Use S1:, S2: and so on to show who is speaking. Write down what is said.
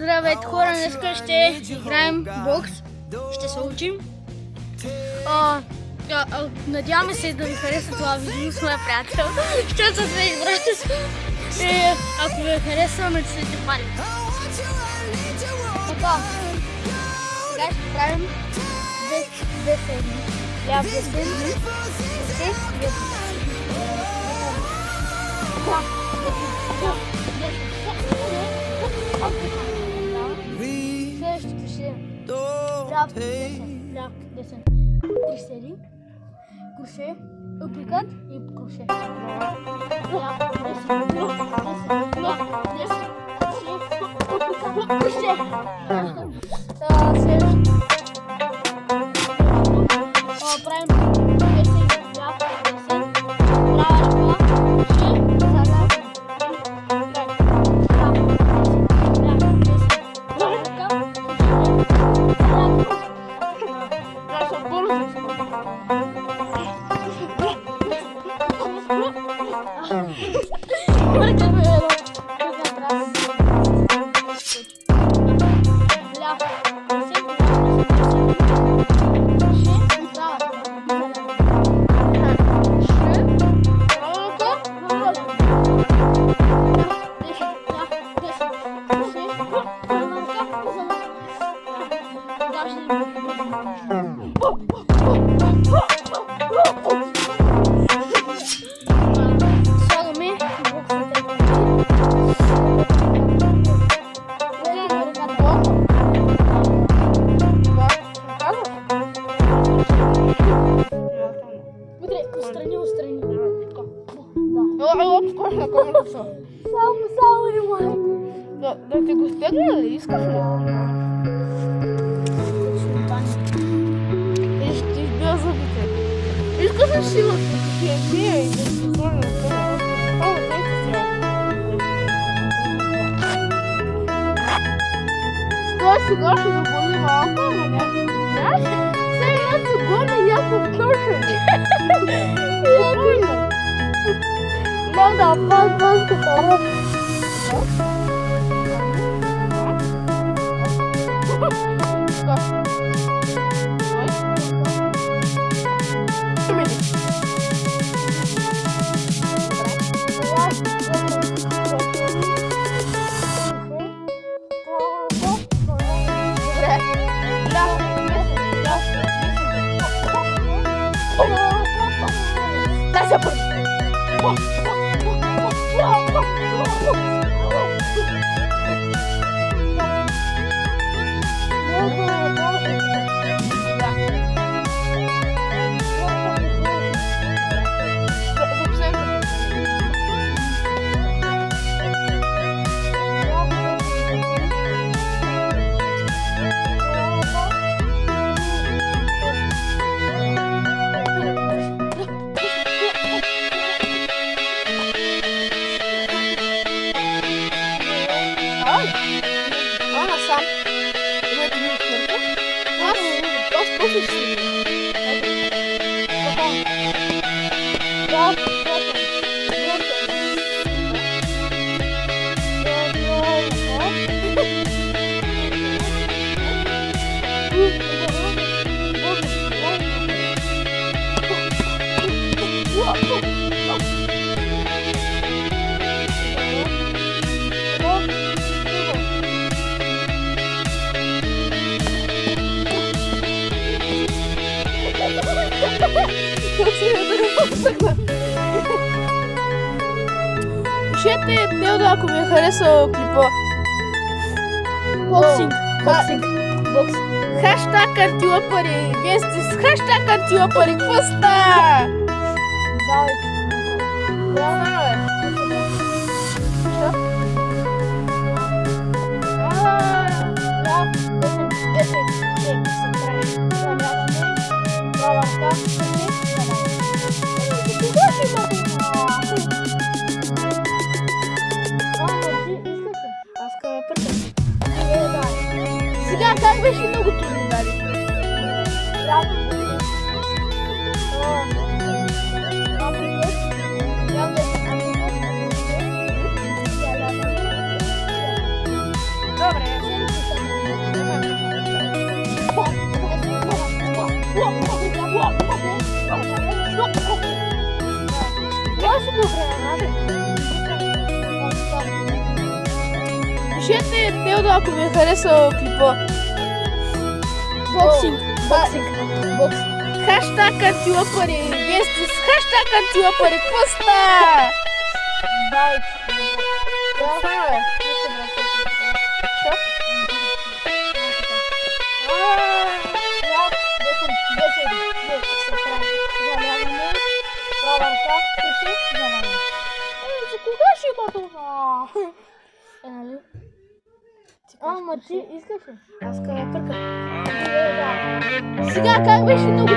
S1: Здравейте хора, днеска ще играем бокс, ще се учим. Надяваме се да ви хареса това видео с моя приятел, защото са две брата. И ако ви хареса, натиснете палец. Така, сега ще правим две серии. Ляв десен, следващото ще е ляв десен. Три серии. Круше, упрекат и круше. Ляв десен, круше. Правим десен, ляв десен, лява Само внимай. Да ти го стегна ли? Искаш ли? И ще ти избия зъбите. Искаш ли сила? Не, и да се сложи на това. Що сега ще заболи малко, ама не? Знаеш? Сега се гони яко втършени. Мога да пас като Пишете дело, ако ви е харесал клипа. Боксинг. Хаштаг антилъпари. Вие сте с хаштаг антилъпари. Какво ста? Давай. Сега как беше много трудно, дали? Добре.
S2: Пишете Теодо, ако ви е харесал клипа.
S1: Боксинг.
S2: Хаштаг антилъпари. Вие сте с хаштаг антилъпари. Какво става? За кога ще има това?
S1: Ама ти искаш ли?
S2: Аз къде я пъркам. Сега как беше много?